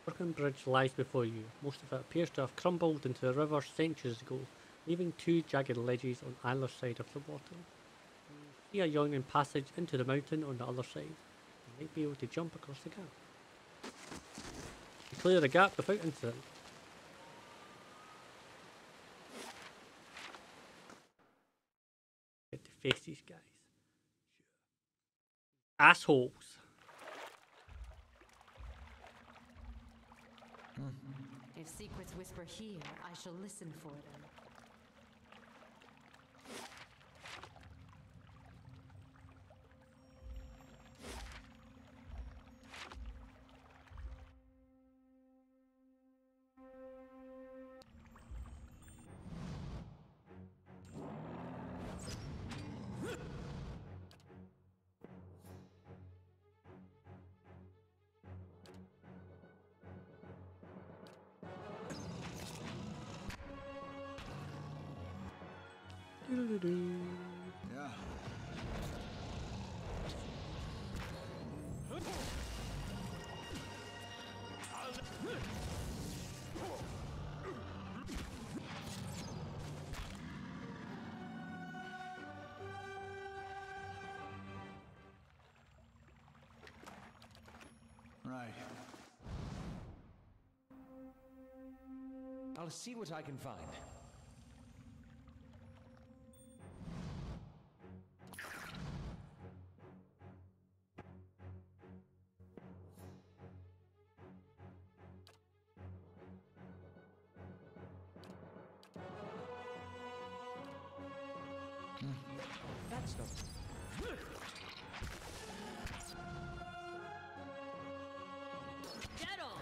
Broken bridge lies before you. Most of it appears to have crumbled into the river centuries ago, leaving two jagged ledges on either side of the water. You see a yawning passage into the mountain on the other side. You might be able to jump across the gap. You clear the gap without incident. Get to face these guys. Assholes. If secrets whisper here, I shall listen for them. Yeah. Right. I'll see what I can find. That's not... Get on!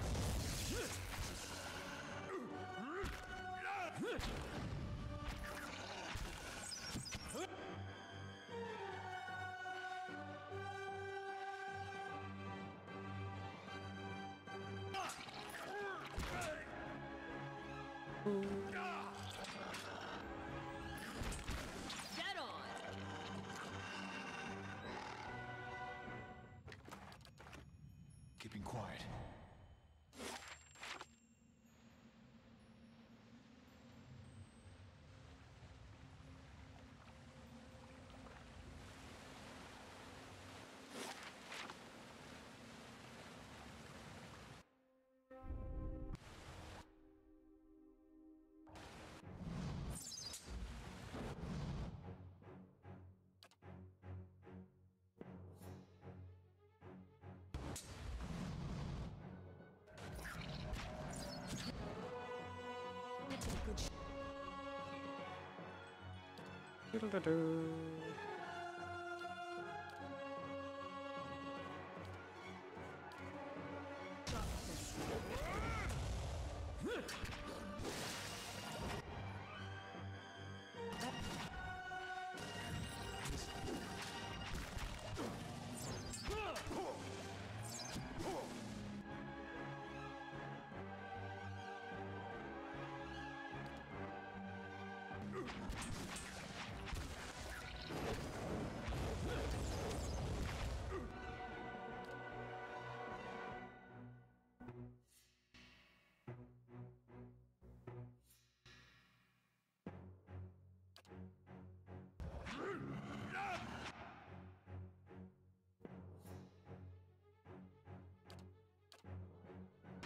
Get on! Keeping quiet.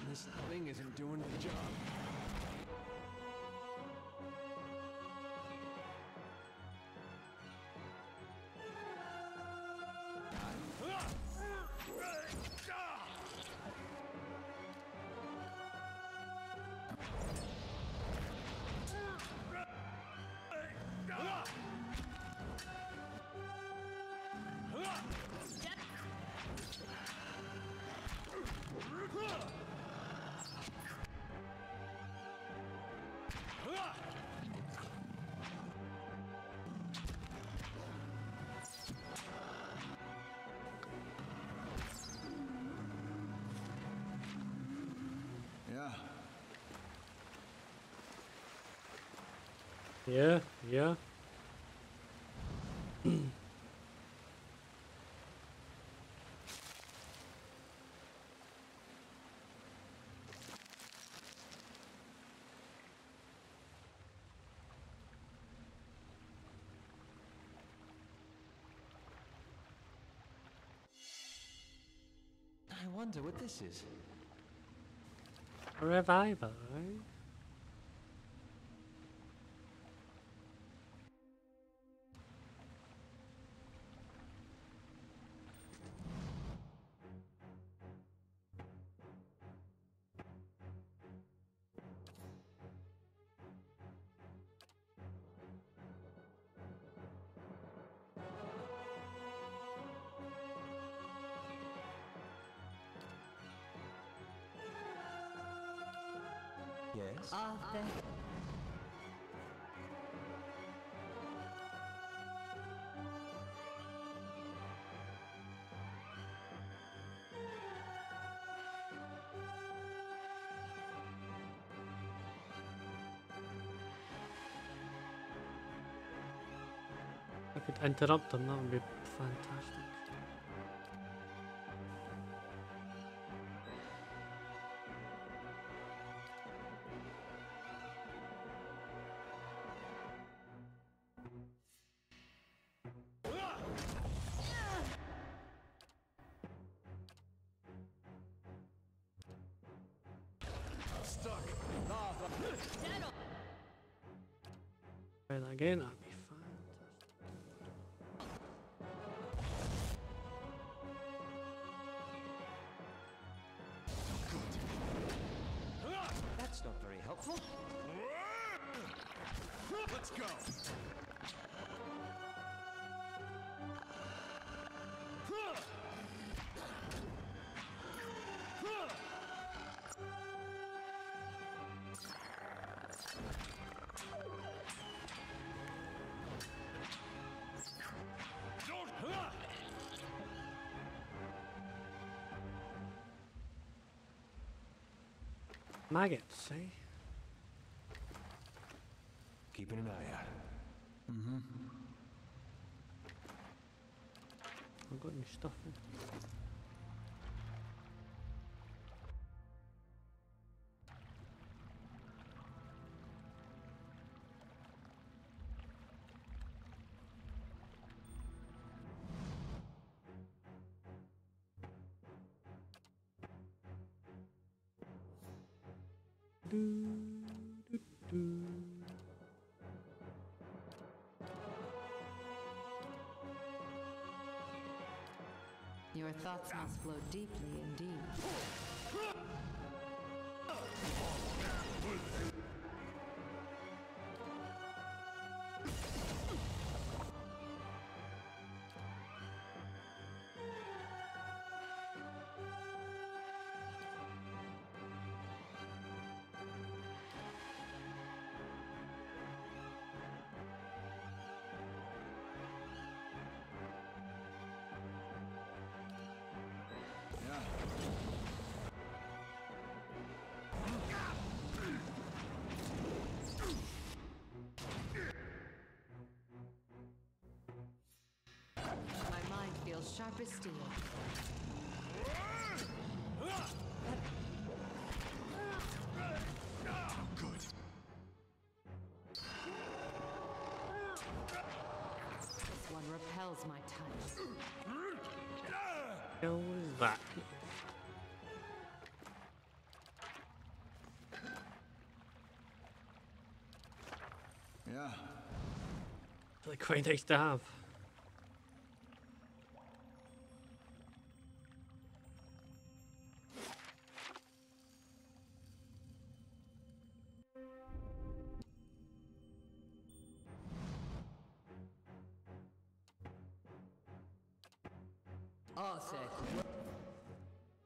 This thing isn't doing the job. Yeah, yeah. wonder what this is. A revival, right? Yes? Thank I could interrupt them, that would be fantastic. Try that again, that'd be fantastic. That's not very helpful. Let's go. Maggots, eh? Keeping an eye out. I've got any stuff in. Your thoughts must flow deeply indeed. My mind feels sharp as steel. Good. This one repels my touch. Hell is that? Yeah. Like quite nice to have.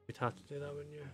You'd have to do that, wouldn't you?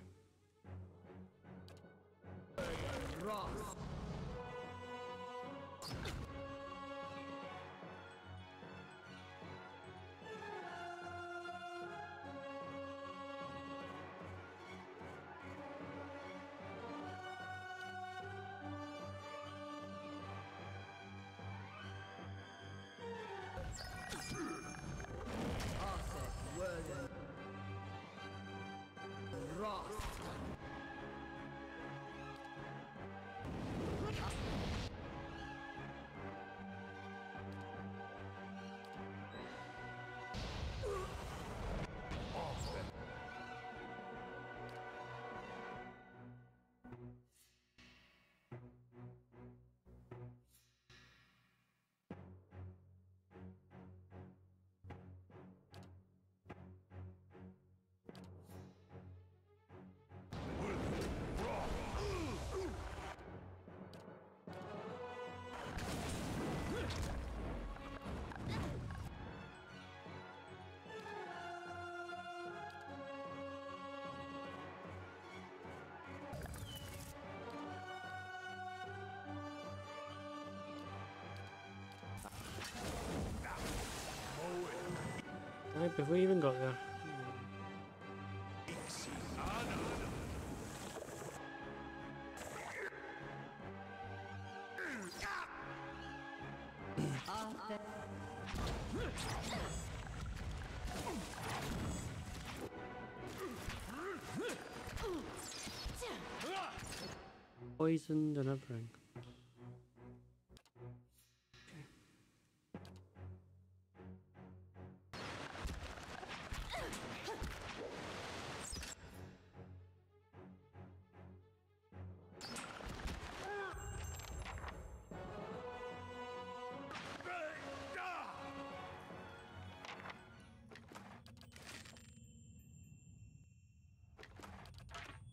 Right before we even got there. Poisoned and everything.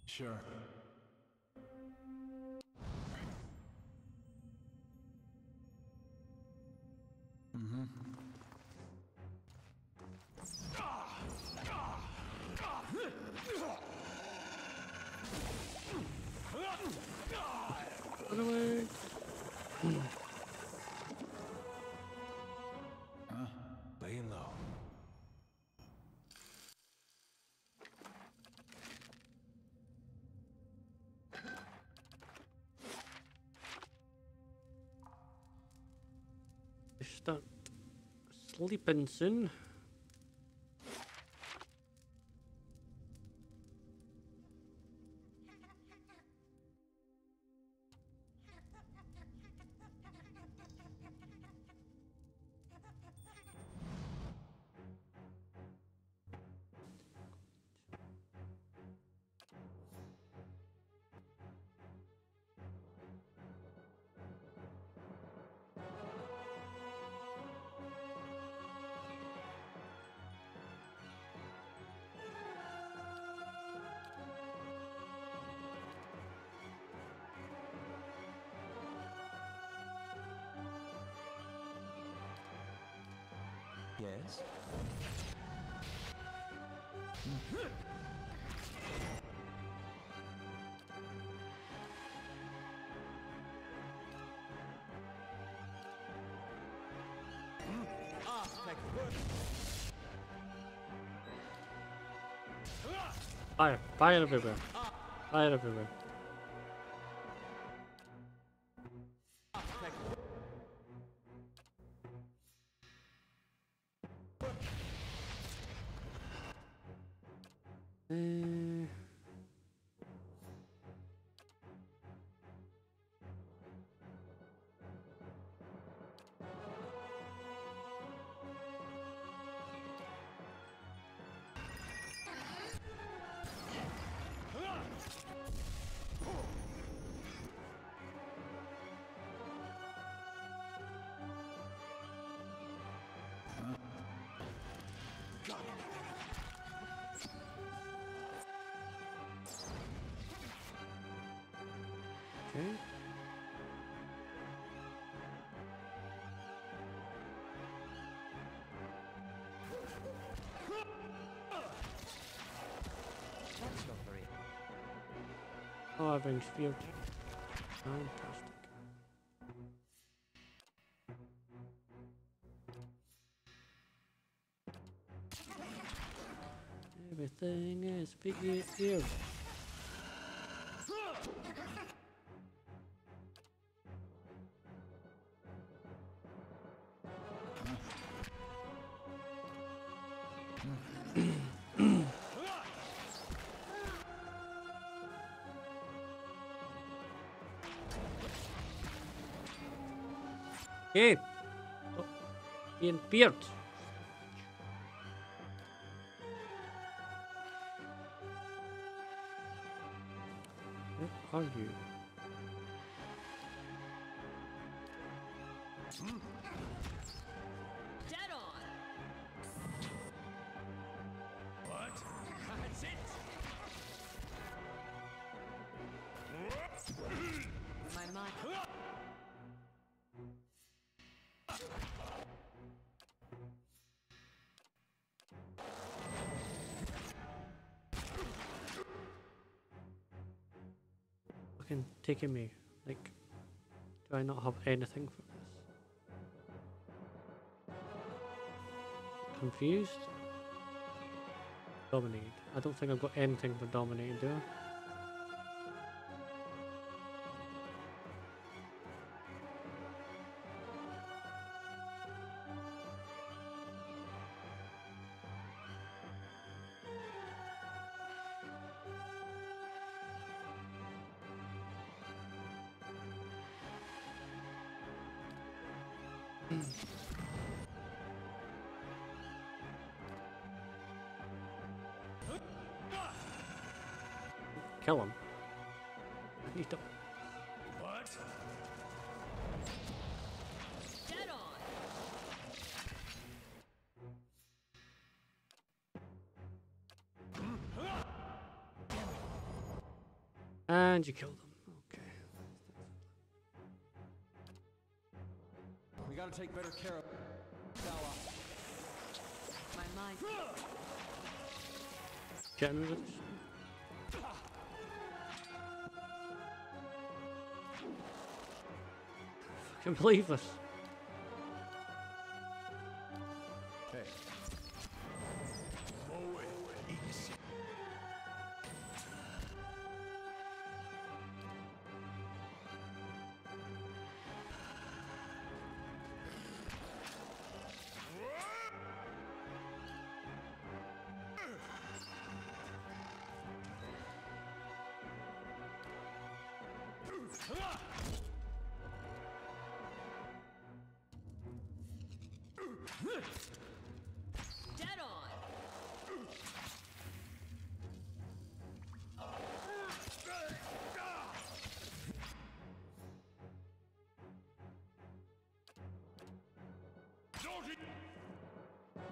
Sure. Run away. Laying low. Start sleeping soon. Yes? Fire! Fire everywhere! Fire everywhere! Okay. That's not very. Oh, avenged field. Fantastic. Everything is figured here. Okay. Stop being feared. Where are you? Dead on! What? That's it. My mind. Fucking taking me. Like, do I not have anything for this? Confused? Dominate. I don't think I've got anything for dominating, do I? Kill him. I need to. What? Dead on. And you killed him. Okay. We gotta take better care of Bella. My mind. Getting rid of this. I can't believe this. Hey. Mow it easy. Dead on. Don't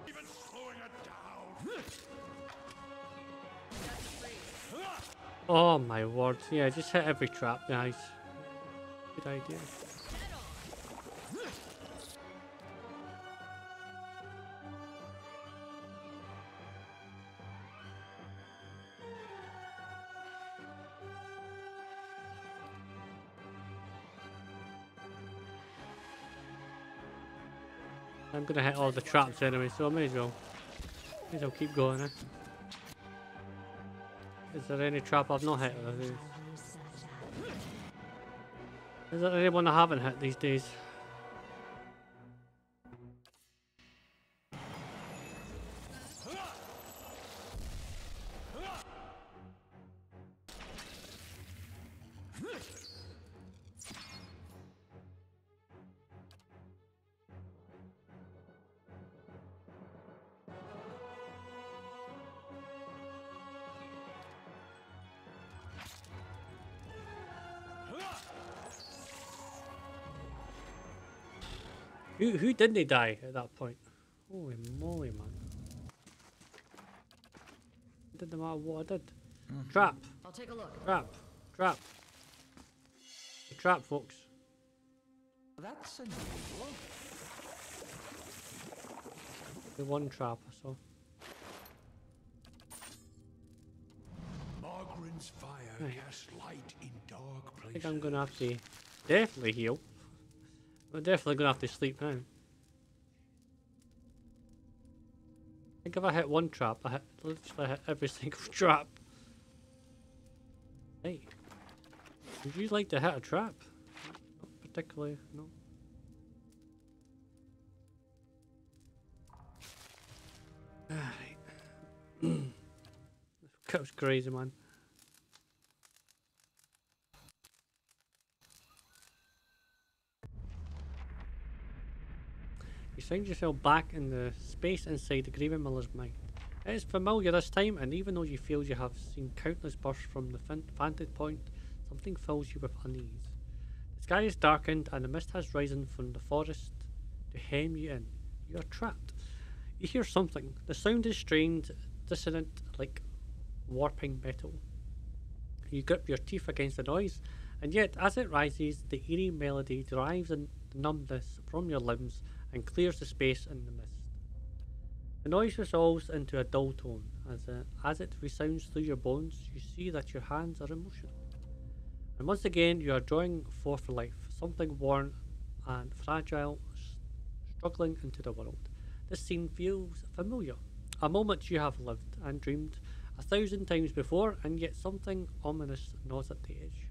even slowing it down. That's free. Oh my word. Yeah, just hit every trap, guys. Good idea. Dead on. I'm gonna hit all the traps anyway, so I may as well keep going, eh? Is there any trap I've not hit? Is there anyone I haven't hit these days? Who didn't he die at that point? Holy moly, man. It didn't matter what I did. Trap. I'll take a look. Trap. Trap. The trap, folks. That's unusual. The one trap I saw. Margaren's fire Right. casts light in dark I places. think I'm gonna have to definitely heal. I'm definitely gonna have to sleep now. I think if I hit one trap, I literally hit every single trap. Hey, would you like to hit a trap? Not particularly, no. Alright. That was crazy, man. You find yourself back in the space inside the Grieving Miller's mind. It is familiar this time, and even though you feel you have seen countless bursts from the vantage point, something fills you with unease. The sky is darkened, and the mist has risen from the forest to hem you in. You are trapped. You hear something. The sound is strange, dissonant, like warping metal. You grip your teeth against the noise, and yet as it rises, the eerie melody drives the numbness from your limbs and clears the space in the mist. The noise resolves into a dull tone. As it resounds through your bones, you see that your hands are emotional. And once again, you are drawing forth life, something worn and fragile, struggling into the world. This scene feels familiar. A moment you have lived and dreamed 1,000 times before, and yet something ominous gnaws at the edge.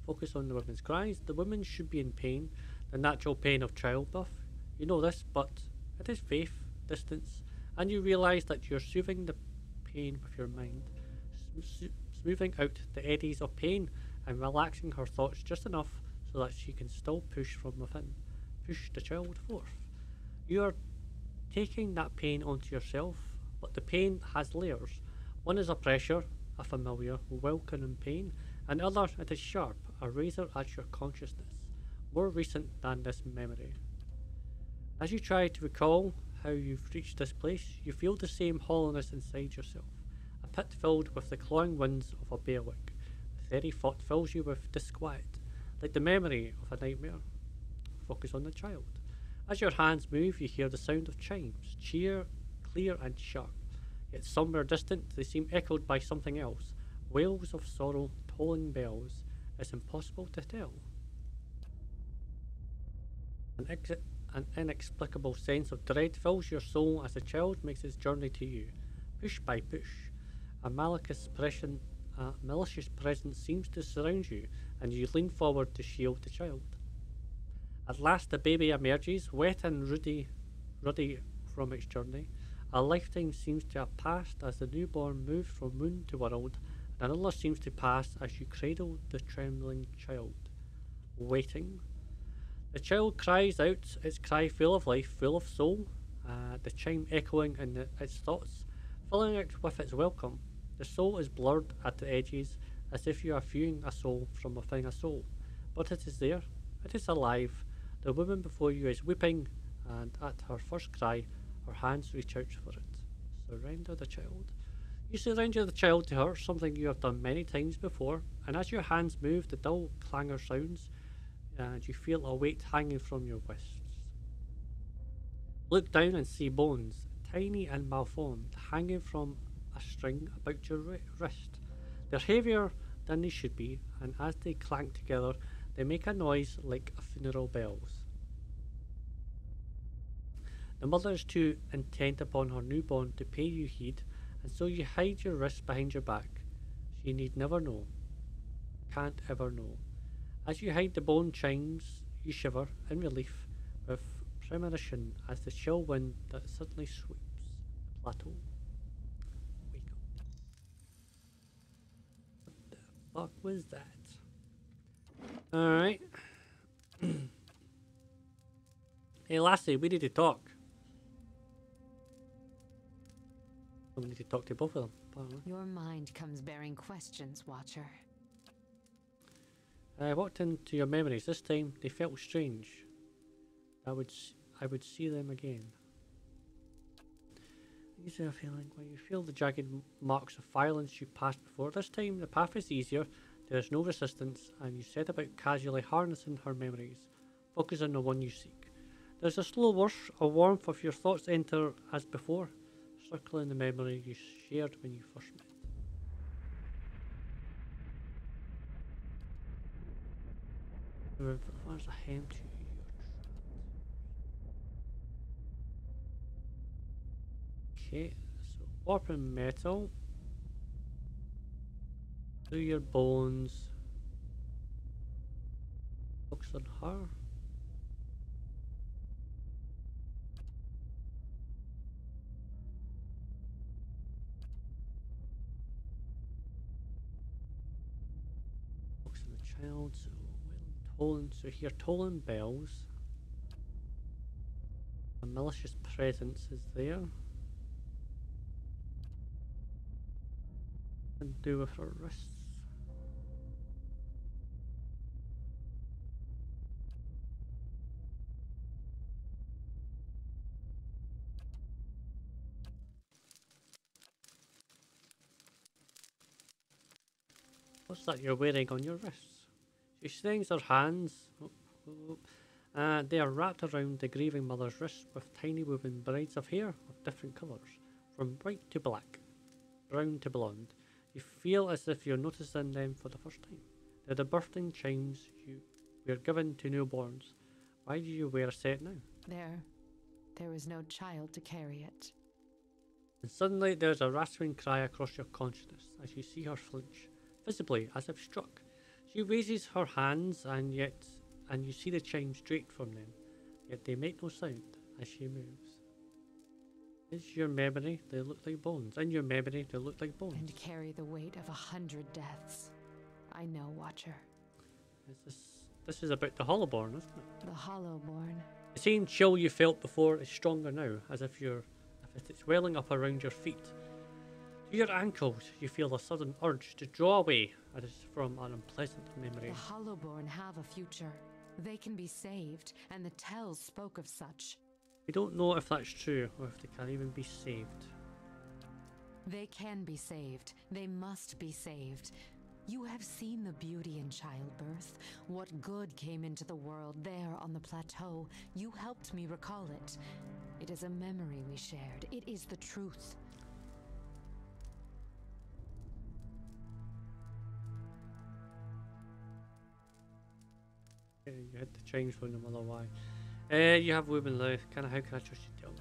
Focus on the woman's cries. The woman should be in pain, the natural pain of childbirth. You know this, but it is faith, distance, and you realise that you're soothing the pain with your mind, smoothing out the eddies of pain and relaxing her thoughts just enough so that she can still push from within, push the child forth. You are taking that pain onto yourself, but the pain has layers. One is a pressure, a familiar, welcoming pain, and other it is sharp, a razor at your consciousness, more recent than this memory. As you try to recall how you've reached this place, you feel the same hollowness inside yourself, a pit filled with the clawing winds of a bailiwick. The very thought fills you with disquiet, like the memory of a nightmare. Focus on the child. As your hands move, you hear the sound of chimes, clear and sharp, yet somewhere distant they seem echoed by something else. Wails of sorrow, tolling bells. It's impossible to tell. An inexplicable sense of dread fills your soul as the child makes its journey to you, push by push. A malicious presence seems to surround you, and you lean forward to shield the child. At last the baby emerges, wet and ruddy from its journey. A lifetime seems to have passed as the newborn moves from moon to world, and another seems to pass as you cradle the trembling child. Waiting. The child cries out its cry full of life, full of soul, the chime echoing in its thoughts, filling it with its welcome. The soul is blurred at the edges, as if you are viewing a soul from within a soul. But it is there, it is alive. The woman before you is weeping, and at her first cry, her hands reach out for it. Surrender the child. You surrender the child to her, something you have done many times before, and as your hands move, the dull clangor sounds, and you feel a weight hanging from your wrists. Look down and see bones, tiny and malformed, hanging from a string about your wrist. They're heavier than they should be, and as they clank together, they make a noise like funeral bells. The mother is too intent upon her newborn to pay you heed, and so you hide your wrist behind your back. She need never know, can't ever know. As you hide the bone chimes, you shiver in relief, with premonition as the chill wind that suddenly sweeps the plateau. Wake up. What the fuck was that? Alright. Hey lassie, we need to talk. We need to talk to both of them, apparently. Your mind comes bearing questions, Watcher. I walked into your memories. This time they felt strange. I would see them again. Is there a feeling when you feel the jagged marks of violence you passed before? This time the path is easier, there is no resistance, and you set about casually harnessing her memories, focus on the one you seek. There's a slow rush of warmth of your thoughts enter as before, circling the memory you shared when you first met. There's a hem to your Okay, so warping metal through your bones. Focus on her. Focus on the child. So so here tolling bells. A malicious presence is there. And do with her wrists. What's that you're wearing on your wrists? She swings her hands. They are wrapped around the grieving mother's wrists with tiny woven braids of hair of different colours, from bright to black, brown to blonde. You feel as if you're noticing them for the first time. They're the birthing chimes you were given to newborns. Why do you wear a set now? They're there is no child to carry it. And suddenly there's a rasping cry across your consciousness as you see her flinch, visibly as if struck. She raises her hands and you see the chimes straight from them, yet they make no sound as she moves. Is your memory, they look like bones. In your memory, they look like bones. And carry the weight of 100 deaths. I know, Watcher. This is about the Hollowborn, isn't it? The Hollowborn. The same chill you felt before is stronger now, as if it's welling up around your feet. To your ankles, you feel a sudden urge to draw away as from an unpleasant memory. The Hollowborn have a future. They can be saved, and the tells spoke of such. We don't know if that's true, or if they can even be saved. They can be saved. They must be saved. You have seen the beauty in childbirth. What good came into the world there on the plateau. You helped me recall it. It is a memory we shared. It is the truth. You had to change from the mother. Why? You have women life. How can I trust you? Tell me.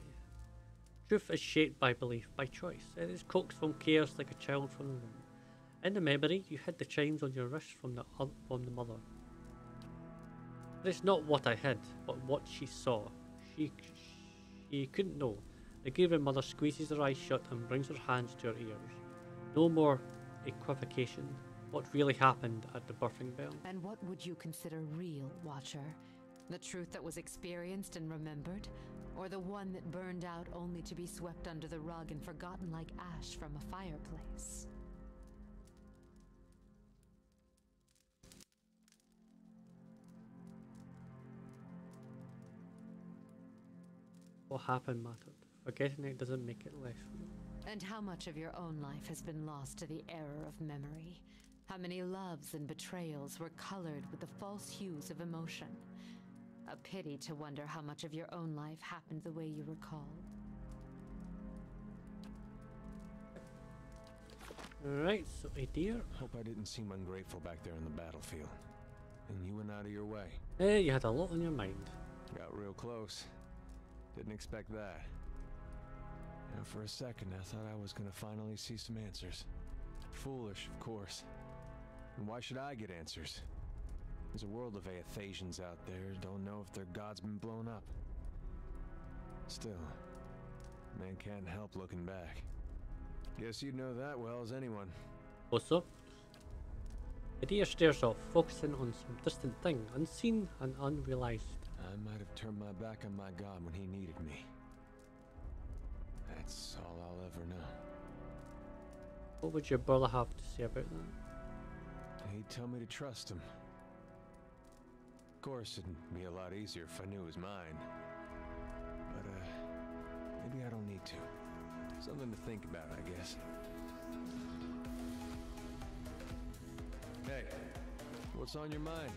Truth is shaped by belief, by choice. It is coaxed from chaos like a child from the womb. In the memory, you hid the chimes on your wrist from the mother. But it's not what I hid, but what she saw. She couldn't know. The grieving mother squeezes her eyes shut and brings her hands to her ears. No more equivocation. What really happened at the birthing bell? And what would you consider real, Watcher? The truth that was experienced and remembered? Or the one that burned out only to be swept under the rug and forgotten like ash from a fireplace? What happened mattered. Forgetting it doesn't make it less real. And how much of your own life has been lost to the error of memory? How many loves and betrayals were colored with the false hues of emotion? A pity to wonder how much of your own life happened the way you recall. Alright, so Eder. Hope I didn't seem ungrateful back there in the battlefield. And you went out of your way. Hey, you had a lot on your mind. Got real close. Didn't expect that. And for a second, I thought I was gonna finally see some answers. Foolish, of course. And why should I get answers? There's a world of Aethasians out there, don't know if their god's been blown up. Still, man can't help looking back. Guess you'd know that well as anyone. What's up? Eder stares off, focusing on some distant thing, unseen and unrealized. I might have turned my back on my god when he needed me. That's all I'll ever know. What would your brother have to say about that? He'd tell me to trust him. Of course, it'd be a lot easier if I knew it was mine. But, maybe I don't need to. Something to think about, I guess. Hey, what's on your mind?